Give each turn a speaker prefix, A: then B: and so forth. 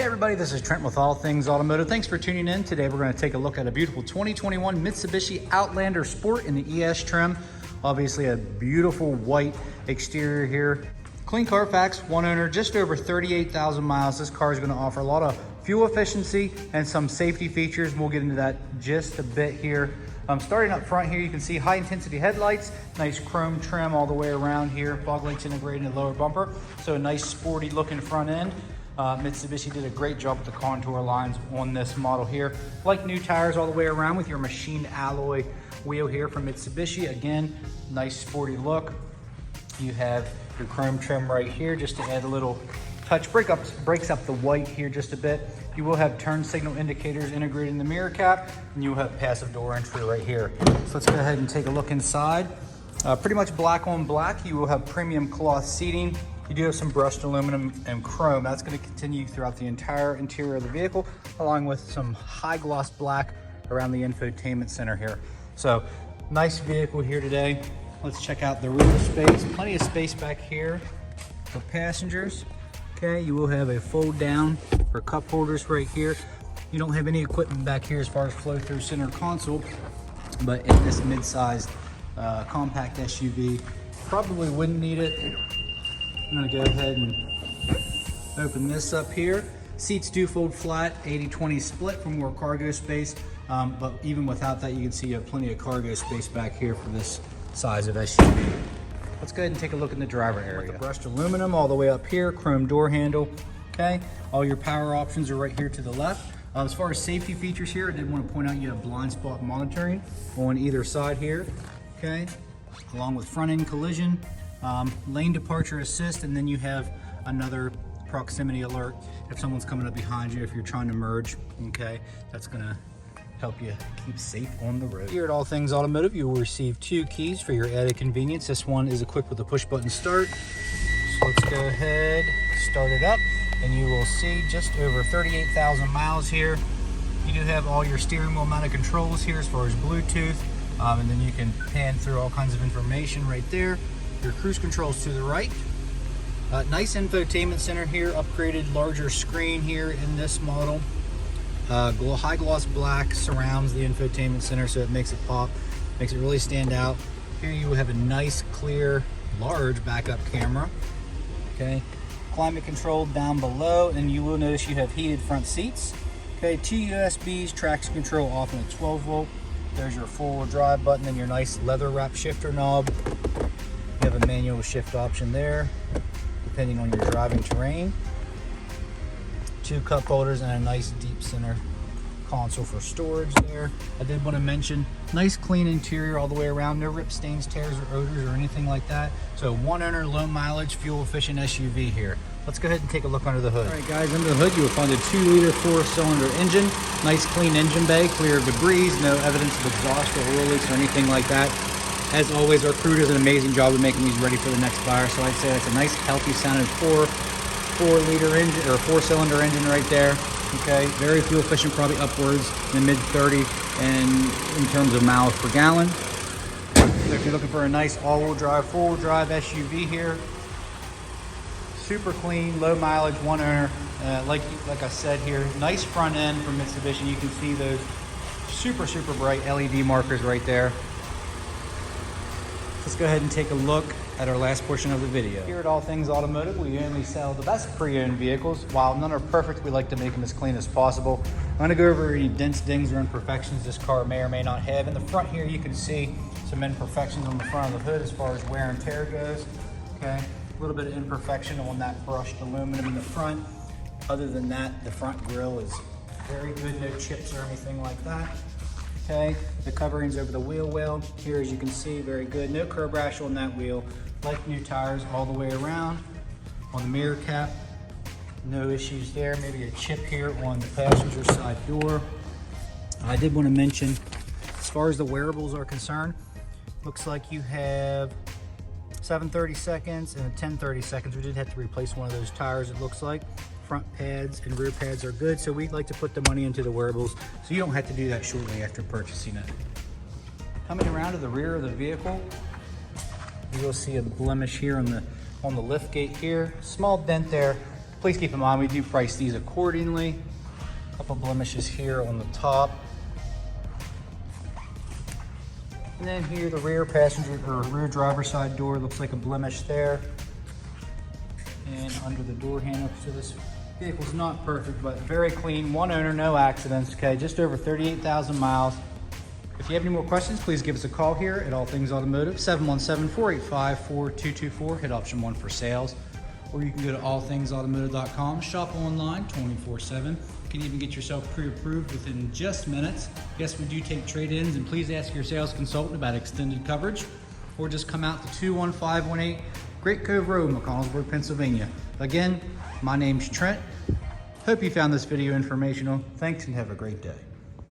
A: Everybody, this is Trent with All Things Automotive. Thanks for tuning in. Today we're going to take a look at a beautiful 2021 Mitsubishi Outlander Sport in the ES trim. Obviously a beautiful white exterior here. Clean CARFAX, one owner, just over 38,000 miles. This car is going to offer a lot of fuel efficiency and some safety features. We'll get into that just a bit here. Starting up front here, you can see high intensity headlights, nice chrome trim all the way around here, fog lights integrated in the lower bumper. So a nice sporty looking front end. Mitsubishi did a great job with the contour lines on this model here. Like new tires all the way around with your machined alloy wheel here from Mitsubishi. Again, nice sporty look. You have your chrome trim right here just to add a little touch. Breaks up the white here just a bit. You will have turn signal indicators integrated in the mirror cap, and you will have passive door entry right here. So let's go ahead and take a look inside. Pretty much black on black. You will have premium cloth seating. You do have some brushed aluminum and chrome. That's going to continue throughout the entire interior of the vehicle, along with some high gloss black around the infotainment center here. So nice vehicle here today. Let's check out the rear space. Plenty of space back here for passengers. Okay, you will have a fold down for cup holders right here. You don't have any equipment back here as far as flow through center console, but in this mid-sized compact SUV, probably wouldn't need it. I'm gonna go ahead and open this up here. Seats do fold flat, 80-20 split for more cargo space, but even without that, you can see you have plenty of cargo space back here for this size of SUV. Let's go ahead and take a look in the driver area. With the brushed aluminum all the way up here, chrome door handle, okay? All your power options are right here to the left. As far as safety features here, I did want to point out you have blind spot monitoring on either side here, okay? Along with front end collision, lane departure assist, and then you have another proximity alert if someone's coming up behind you, if you're trying to merge, okay? That's gonna help you keep safe on the road. Here at All Things Automotive, you will receive 2 keys for your added convenience. This one is equipped with a push button start. So let's go ahead, start it up, and you will see just over 38,000 miles here. You do have all your steering wheel mounted controls here as far as Bluetooth, and then you can pan through all kinds of information right there. Your cruise controls to the right. Nice infotainment center here, upgraded larger screen here in this model. High gloss black surrounds the infotainment center, so it makes it pop, makes it really stand out. Here you have a nice, clear, large backup camera. Okay, climate control down below, and you will notice you have heated front seats. Okay, 2 USBs, traction control off and a 12 volt. There's your 4-wheel drive button and your nice leather wrap shifter knob. You have a manual shift option there, depending on your driving terrain. 2 cup holders and a nice deep center console for storage there. I did want to mention, nice clean interior all the way around. No rip stains, tears, or odors or anything like that. So one owner, low mileage, fuel efficient SUV here. Let's go ahead and take a look under the hood. All right guys, under the hood you will find a 2-liter 4-cylinder engine. Nice clean engine bay, clear of debris, no evidence of exhaust or oil leaks or anything like that. As always, our crew does an amazing job of making these ready for the next buyer. So I'd say that's a nice healthy sounding 4-liter engine or 4-cylinder engine right there. Okay, very fuel efficient, probably upwards in the mid 30 and in terms of miles per gallon. So if you're looking for a nice all-wheel drive, 4-wheel drive SUV here, super clean, low mileage, one owner. Like I said here, nice front end from Mitsubishi. You can see those super bright LED markers right there. Let's go ahead and take a look at our last portion of the video. Here at All Things Automotive, we only sell the best pre-owned vehicles. While none are perfect, we like to make them as clean as possible. I'm gonna go over any dents, dings, or imperfections this car may or may not have. In the front here, you can see some imperfections on the front of the hood as far as wear and tear goes. Okay, a little bit of imperfection on that brushed aluminum in the front. Other than that, the front grille is very good, no chips or anything like that. Okay, the coverings over the wheel well here, as you can see, very good. No curb rash on that wheel. Like new tires all the way around. On the mirror cap, no issues there. Maybe a chip here on the passenger side door. I did want to mention, as far as the wearables are concerned, looks like you have 730 seconds and a 1030 seconds. We did have to replace one of those tires, it looks like. Front pads and rear pads are good, so we'd like to put the money into the wearables so you don't have to do that shortly after purchasing it. Coming around to the rear of the vehicle, you will see a blemish here on the lift gate here. Small dent there Please keep in mind, we do price these accordingly. A couple blemishes here on the top. And then here, the rear passenger or rear driver's side door looks like a blemish there. And under the door handle, so this vehicle's not perfect, but very clean. One owner, no accidents, okay? Just over 38,000 miles. If you have any more questions, please give us a call here at All Things Automotive, 717-485-4224. Hit option 1 for sales. Or you can go to allthingsautomotive.com, shop online 24/7. You can even get yourself pre-approved within just minutes. Yes, we do take trade-ins, and please ask your sales consultant about extended coverage, or just come out to 21518 Great Cove Road, McConnellsburg, Pennsylvania. Again, my name's Trent. Hope you found this video informational. Thanks and have a great day.